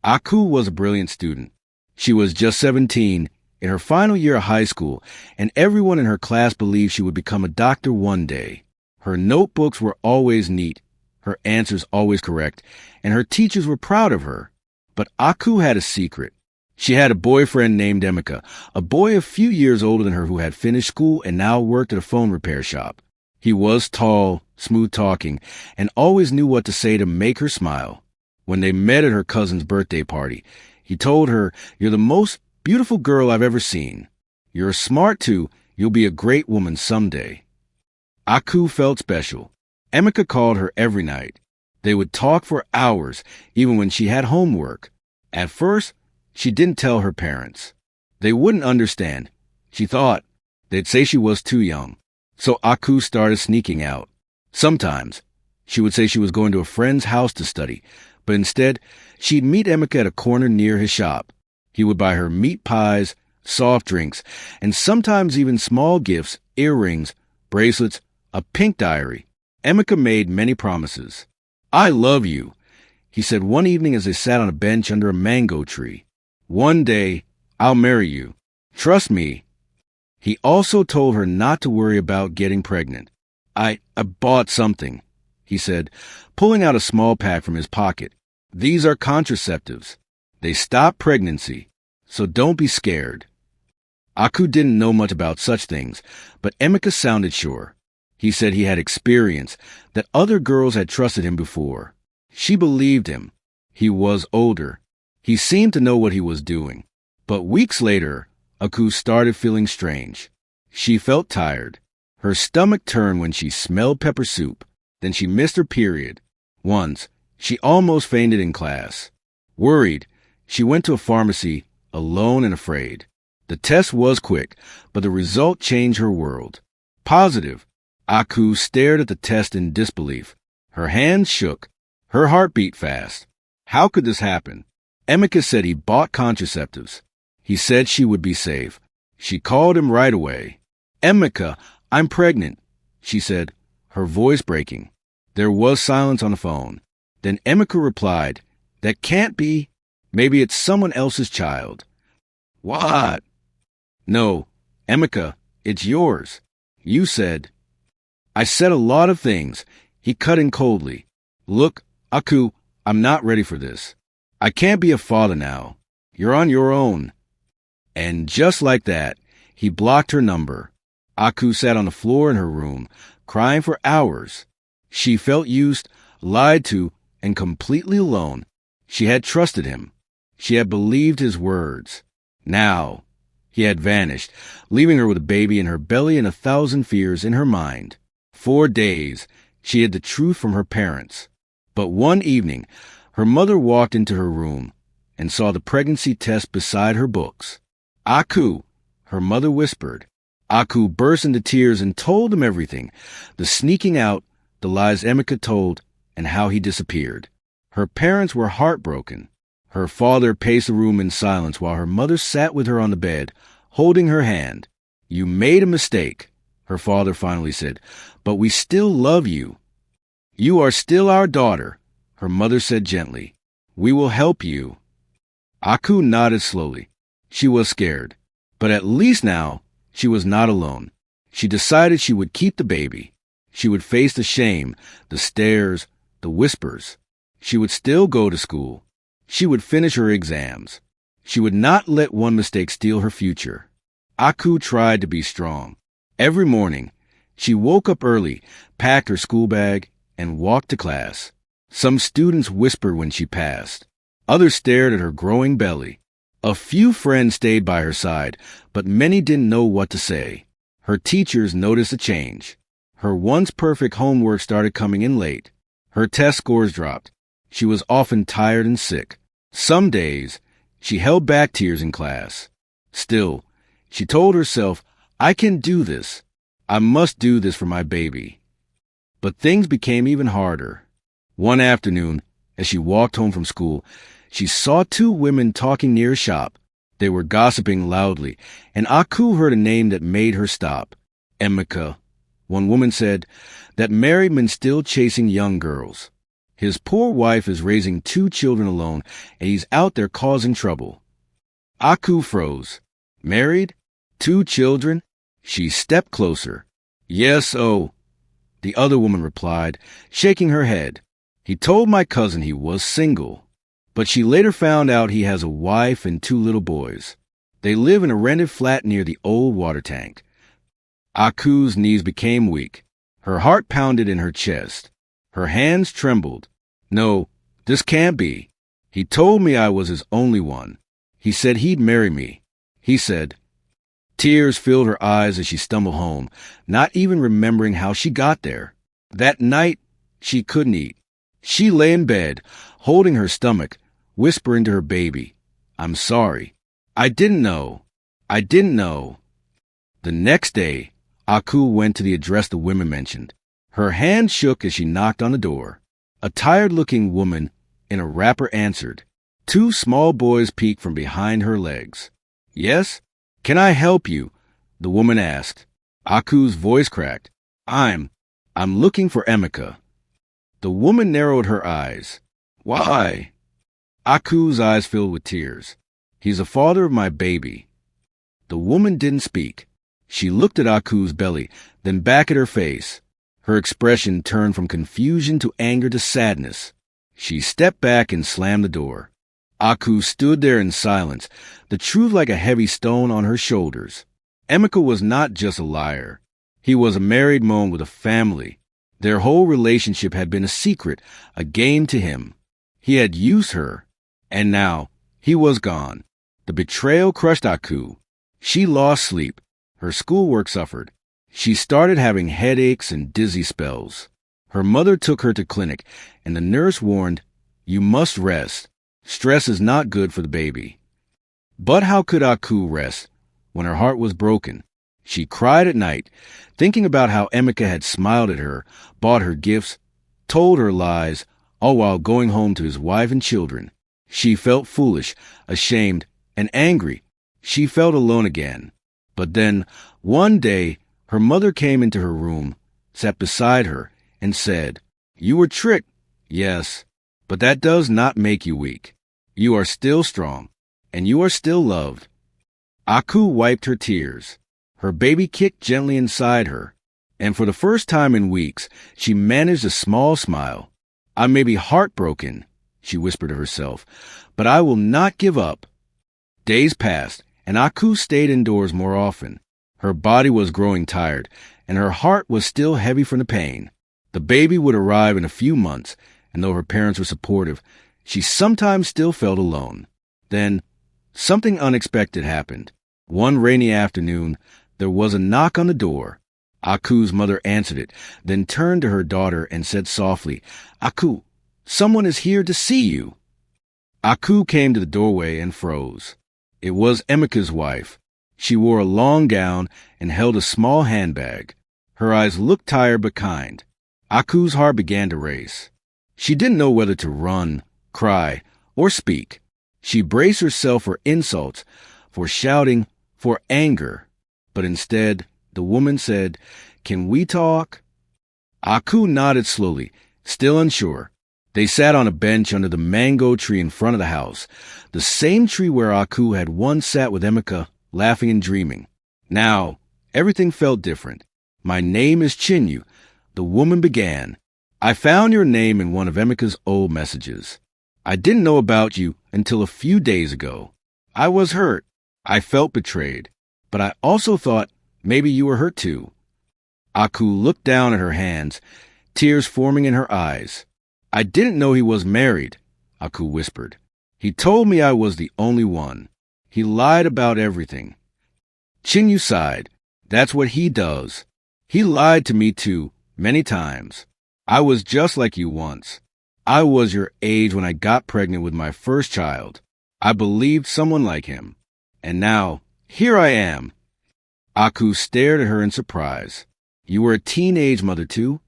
Aku was a brilliant student. She was just 17, in her final year of high school, and everyone in her class believed she would become a doctor one day. Her notebooks were always neat, her answers always correct, and her teachers were proud of her. But Aku had a secret. She had a boyfriend named Emeka, a boy a few years older than her who had finished school and now worked at a phone repair shop. He was tall, smooth-talking, and always knew what to say to make her smile. When they met at her cousin's birthday party, he told her, "You're the most beautiful girl I've ever seen. You're smart, too. You'll be a great woman someday." Aku felt special. Emeka called her every night. They would talk for hours, even when she had homework. At first, she didn't tell her parents. They wouldn't understand. She thought they'd say she was too young. So Aku started sneaking out. Sometimes, she would say she was going to a friend's house to study, but instead, she'd meet Emeka at a corner near his shop. He would buy her meat pies, soft drinks, and sometimes even small gifts, earrings, bracelets, a pink diary. Emeka made many promises. "I love you," he said one evening as they sat on a bench under a mango tree. "One day, I'll marry you. Trust me." He also told her not to worry about getting pregnant. I bought something," he said, pulling out a small pack from his pocket. "These are contraceptives. They stop pregnancy, so don't be scared." Aku didn't know much about such things, but Emeka sounded sure. He said he had experience, that other girls had trusted him before. She believed him. He was older. He seemed to know what he was doing. But weeks later, Aku started feeling strange. She felt tired. Her stomach turned when she smelled pepper soup. Then she missed her period. Once, she almost fainted in class. Worried, she went to a pharmacy, alone and afraid. The test was quick, but the result changed her world. Positive. Aku stared at the test in disbelief. Her hands shook. Her heart beat fast. How could this happen? Emeka said he bought contraceptives. He said she would be safe. She called him right away. "Emeka, I'm pregnant," she said, her voice breaking. There was silence on the phone. Then Emeka replied, "That can't be. Maybe it's someone else's child." "What?" "No, Emeka, it's yours. You said." "I said a lot of things." He cut in coldly. "Look, Aku, I'm not ready for this. I can't be a father now. You're on your own." And just like that, he blocked her number. Aku sat on the floor in her room, crying for hours. She felt used, lied to, and completely alone. She had trusted him. She had believed his words. Now, he had vanished, leaving her with a baby in her belly and 1,000 fears in her mind. For days, she hid the truth from her parents. But one evening, her mother walked into her room and saw the pregnancy test beside her books. "Aku," her mother whispered. Aku burst into tears and told them everything, the sneaking out, the lies Emeka told, and how he disappeared. Her parents were heartbroken. Her father paced the room in silence while her mother sat with her on the bed, holding her hand. "You made a mistake," her father finally said, "but we still love you." "You are still our daughter," her mother said gently. "We will help you." Aku nodded slowly. She was scared, but at least now she was not alone. She decided she would keep the baby. She would face the shame, the stares, the whispers. She would still go to school. She would finish her exams. She would not let one mistake steal her future. Aku tried to be strong. Every morning, she woke up early, packed her school bag, and walked to class. Some students whispered when she passed. Others stared at her growing belly. A few friends stayed by her side, but many didn't know what to say. Her teachers noticed a change. Her once perfect homework started coming in late. Her test scores dropped. She was often tired and sick. Some days, she held back tears in class. Still, she told herself, "I can do this. I must do this for my baby." But things became even harder. One afternoon, as she walked home from school, she saw two women talking near a shop. They were gossiping loudly, and Aku heard a name that made her stop. "Emeka." One woman said, "That married men still chasing young girls." His poor wife is raising 2 children alone, and he's out there causing trouble. Aku froze. Married? 2 children? She stepped closer. Yes, oh, the other woman replied, shaking her head. He told my cousin he was single, but she later found out he has a wife and 2 little boys. They live in a rented flat near the old water tank. Aku's knees became weak. Her heart pounded in her chest. Her hands trembled. No, this can't be. He told me I was his only one. He said he'd marry me. He said. Tears filled her eyes as she stumbled home, not even remembering how she got there. That night, she couldn't eat. She lay in bed, holding her stomach, whispering to her baby, I'm sorry. I didn't know. I didn't know. The next day, Aku went to the address the women mentioned. Her hand shook as she knocked on the door. A tired-looking woman in a wrapper answered. 2 small boys peeked from behind her legs. Yes? Can I help you? The woman asked. Aku's voice cracked. I'm looking for Emeka. The woman narrowed her eyes. Why? Aku's eyes filled with tears. He's the father of my baby. The woman didn't speak. She looked at Aku's belly, then back at her face. Her expression turned from confusion to anger to sadness. She stepped back and slammed the door. Aku stood there in silence, the truth like a heavy stone on her shoulders. Emeka was not just a liar. He was a married man with a family. Their whole relationship had been a secret, a game to him. He had used her, and now he was gone. The betrayal crushed Aku. She lost sleep. Her schoolwork suffered. She started having headaches and dizzy spells. Her mother took her to clinic, and the nurse warned, You must rest. Stress is not good for the baby. But how could Aku rest when her heart was broken? She cried at night, thinking about how Emeka had smiled at her, bought her gifts, told her lies, all while going home to his wife and children. She felt foolish, ashamed, and angry. She felt alone again. But then, one day, her mother came into her room, sat beside her, and said, You were tricked. Yes, but that does not make you weak. You are still strong, and you are still loved. Aku wiped her tears. Her baby kicked gently inside her, and for the first time in weeks, she managed a small smile. I may be heartbroken, she whispered to herself, but I will not give up. Days passed, and Aku stayed indoors more often. Her body was growing tired, and her heart was still heavy from the pain. The baby would arrive in a few months, and though her parents were supportive, she sometimes still felt alone. Then, something unexpected happened. One rainy afternoon, there was a knock on the door. Aku's mother answered it, then turned to her daughter and said softly, Aku, someone is here to see you. Aku came to the doorway and froze. It was Emeka's wife. She wore a long gown and held a small handbag. Her eyes looked tired but kind. Aku's heart began to race. She didn't know whether to run, cry, or speak. She braced herself for insults, for shouting, for anger. But instead, the woman said, Can we talk? Aku nodded slowly, still unsure. They sat on a bench under the mango tree in front of the house, the same tree where Aku had once sat with Emeka, laughing and dreaming. Now, everything felt different. My name is Chinyu, the woman began. I found your name in one of Emeka's old messages. I didn't know about you until a few days ago. I was hurt. I felt betrayed. But I also thought maybe you were hurt too. Aku looked down at her hands, tears forming in her eyes. I didn't know he was married, Aku whispered. He told me I was the only one. He lied about everything. Chinyu sighed. That's what he does. He lied to me too, many times. I was just like you once. I was your age when I got pregnant with my first child. I believed someone like him. And now, here I am. Aku stared at her in surprise. You were a teenage mother too?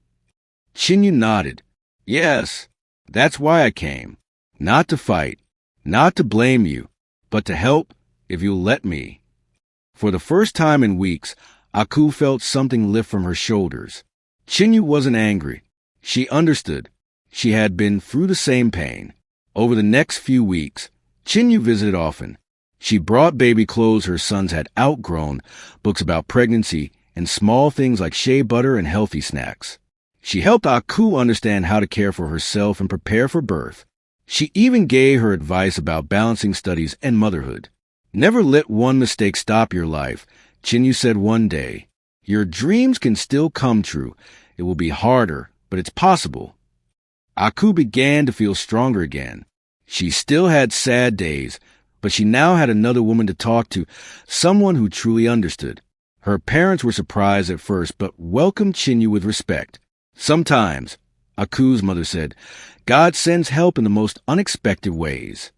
Chinyu nodded. Yes, that's why I came. Not to fight, not to blame you, but to help if you'll let me. For the first time in weeks, Aku felt something lift from her shoulders. Chinyu wasn't angry. She understood. She had been through the same pain. Over the next few weeks, Chinyu visited often. She brought baby clothes her sons had outgrown, books about pregnancy, and small things like shea butter and healthy snacks. She helped Aku understand how to care for herself and prepare for birth. She even gave her advice about balancing studies and motherhood. Never let one mistake stop your life, Chinyu said one day. Your dreams can still come true. It will be harder, but it's possible. Aku began to feel stronger again. She still had sad days, but she now had another woman to talk to, someone who truly understood. Her parents were surprised at first, but welcomed Chinyu with respect. Sometimes, Aku's mother said, God sends help in the most unexpected ways.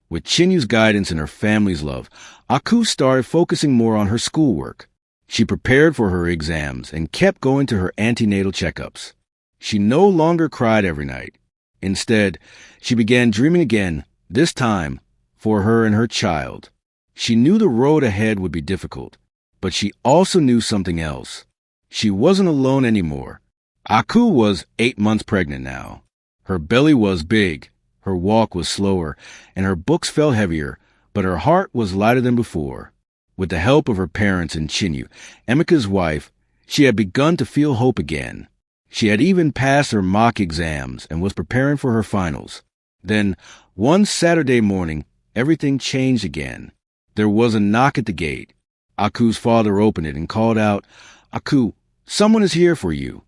With Chinyu's guidance and her family's love, Aku started focusing more on her schoolwork. She prepared for her exams and kept going to her antenatal checkups. She no longer cried every night. Instead, she began dreaming again, this time for her and her child. She knew the road ahead would be difficult, but she also knew something else. She wasn't alone anymore. Aku was 8 months pregnant now. Her belly was big, her walk was slower, and her books felt heavier, but her heart was lighter than before. With the help of her parents and Chinyu, Emeka's wife, she had begun to feel hope again. She had even passed her mock exams and was preparing for her finals. Then, one Saturday morning, everything changed again. There was a knock at the gate. Aku's father opened it and called out, Aku, someone is here for you.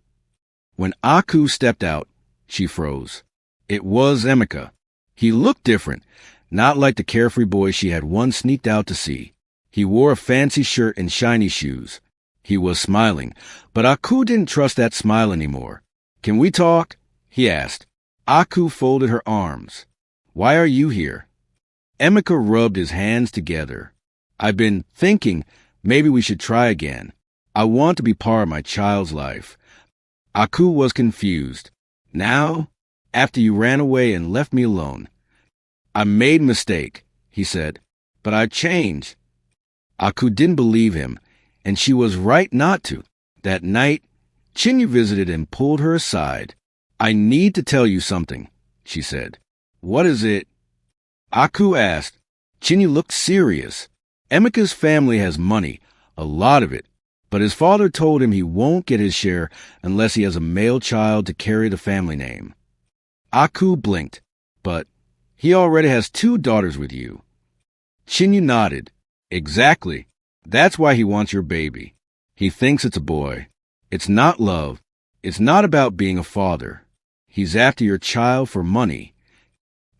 When Aku stepped out, she froze. It was Emeka. He looked different, not like the carefree boy she had once sneaked out to see. He wore a fancy shirt and shiny shoes. He was smiling, but Aku didn't trust that smile anymore. Can we talk? He asked. Aku folded her arms. Why are you here? Emeka rubbed his hands together. I've been thinking maybe we should try again. I want to be part of my child's life. Aku was confused. Now? After you ran away and left me alone. I made a mistake, he said, but I changed. Aku didn't believe him, and she was right not to. That night, Chinyu visited and pulled her aside. I need to tell you something, she said. What is it? Aku asked. Chinyu looked serious. Emeka's family has money, a lot of it, but his father told him he won't get his share unless he has a male child to carry the family name. Aku blinked, but he already has 2 daughters with you. Chinyu nodded. Exactly. That's why he wants your baby. He thinks it's a boy. It's not love. It's not about being a father. He's after your child for money.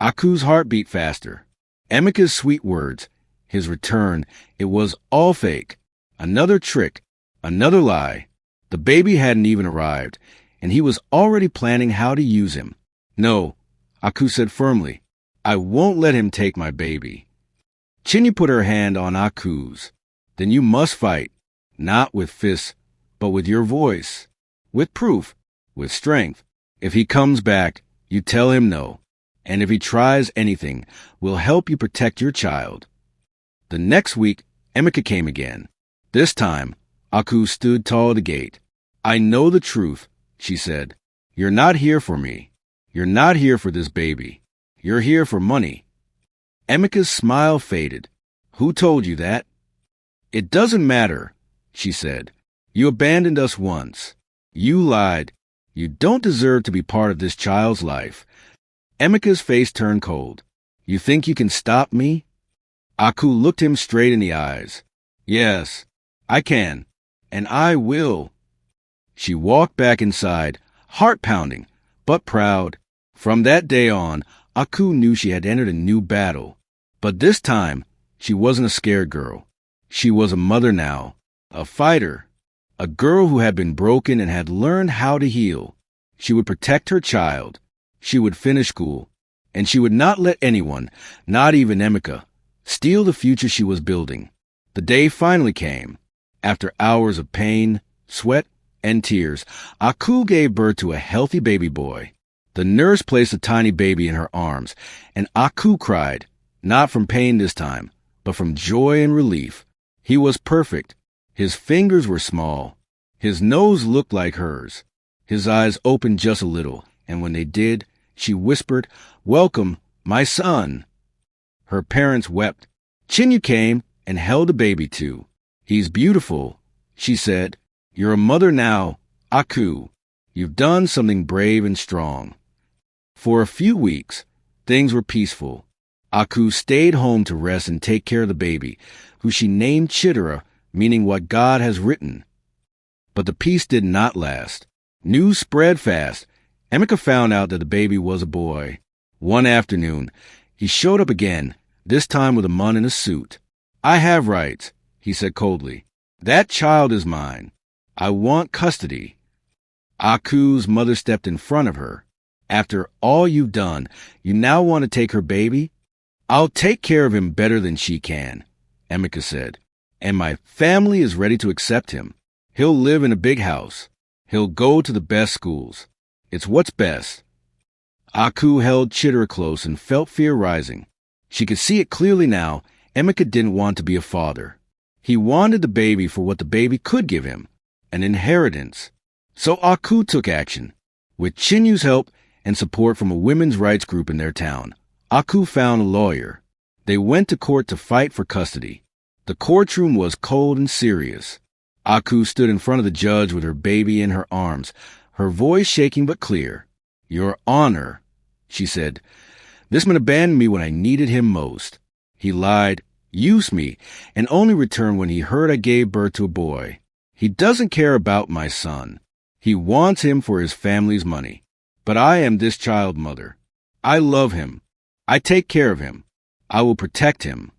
Aku's heart beat faster. Emeka's sweet words, his return, it was all fake. Another trick, another lie. The baby hadn't even arrived, and he was already planning how to use him. No, Aku said firmly, I won't let him take my baby. Chinyu put her hand on Aku's. Then you must fight, not with fists, but with your voice, with proof, with strength. If he comes back, you tell him no. And if he tries anything, we'll help you protect your child. The next week, Emeka came again. This time, Aku stood tall at the gate. I know the truth, she said. You're not here for me. You're not here for this baby. You're here for money. Emeka's smile faded. Who told you that? It doesn't matter, she said. You abandoned us once. You lied. You don't deserve to be part of this child's life. Emeka's face turned cold. You think you can stop me? Aku looked him straight in the eyes. Yes, I can. And I will. She walked back inside, heart pounding, but proud. From that day on, Aku knew she had entered a new battle. But this time, she wasn't a scared girl. She was a mother now, a fighter, a girl who had been broken and had learned how to heal. She would protect her child. She would finish school, and she would not let anyone, not even Emeka, steal the future she was building. The day finally came. After hours of pain, sweat, and tears, Aku gave birth to a healthy baby boy. The nurse placed a tiny baby in her arms, and Aku cried, not from pain this time, but from joy and relief. He was perfect. His fingers were small. His nose looked like hers. His eyes opened just a little, and when they did, she whispered, "Welcome, my son." Her parents wept. Chinyu came and held the baby too. "He's beautiful," she said. "You're a mother now, Aku. You've done something brave and strong." For a few weeks, things were peaceful. Aku stayed home to rest and take care of the baby, who she named Chitara, meaning what God has written. But the peace did not last. News spread fast. Emeka found out that the baby was a boy. One afternoon, he showed up again, this time with a man in a suit. "I have rights," he said coldly. "That child is mine. I want custody." Aku's mother stepped in front of her. "After all you've done, you now want to take her baby?" "I'll take care of him better than she can," Emeka said. "And my family is ready to accept him. He'll live in a big house. He'll go to the best schools. It's what's best." Aku held Chitara close and felt fear rising. She could see it clearly now. Emeka didn't want to be a father. He wanted the baby for what the baby could give him, an inheritance. So Aku took action. With Chinyu's help and support from a women's rights group in their town, Aku found a lawyer. They went to court to fight for custody. The courtroom was cold and serious. Aku stood in front of the judge with her baby in her arms, her voice shaking but clear. "Your Honor," she said, "this man abandoned me when I needed him most. He lied, used me, and only returned when he heard I gave birth to a boy. He doesn't care about my son. He wants him for his family's money. But I am this child's mother. I love him. I take care of him. I will protect him."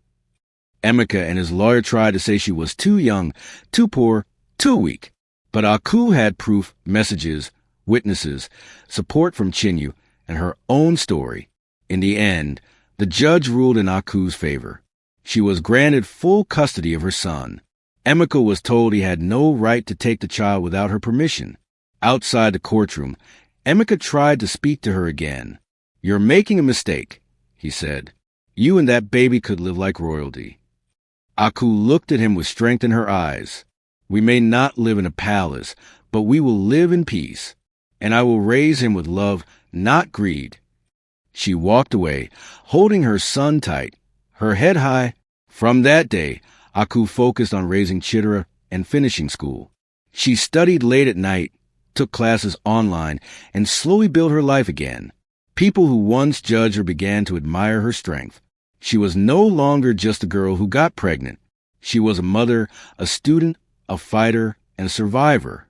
Emeka and his lawyer tried to say she was too young, too poor, too weak. But Aku had proof, messages, witnesses, support from Chinyu, and her own story. In the end, the judge ruled in Aku's favor. She was granted full custody of her son. Emeka was told he had no right to take the child without her permission. Outside the courtroom, Emeka tried to speak to her again. "You're making a mistake," he said. "You and that baby could live like royalty." Aku looked at him with strength in her eyes. "We may not live in a palace, but we will live in peace. And I will raise him with love, not greed." She walked away, holding her son tight, her head high. From that day, Aku focused on raising Chitara and finishing school. She studied late at night, took classes online, and slowly built her life again. People who once judged her began to admire her strength. She was no longer just a girl who got pregnant. She was a mother, a student, a fighter, and a survivor.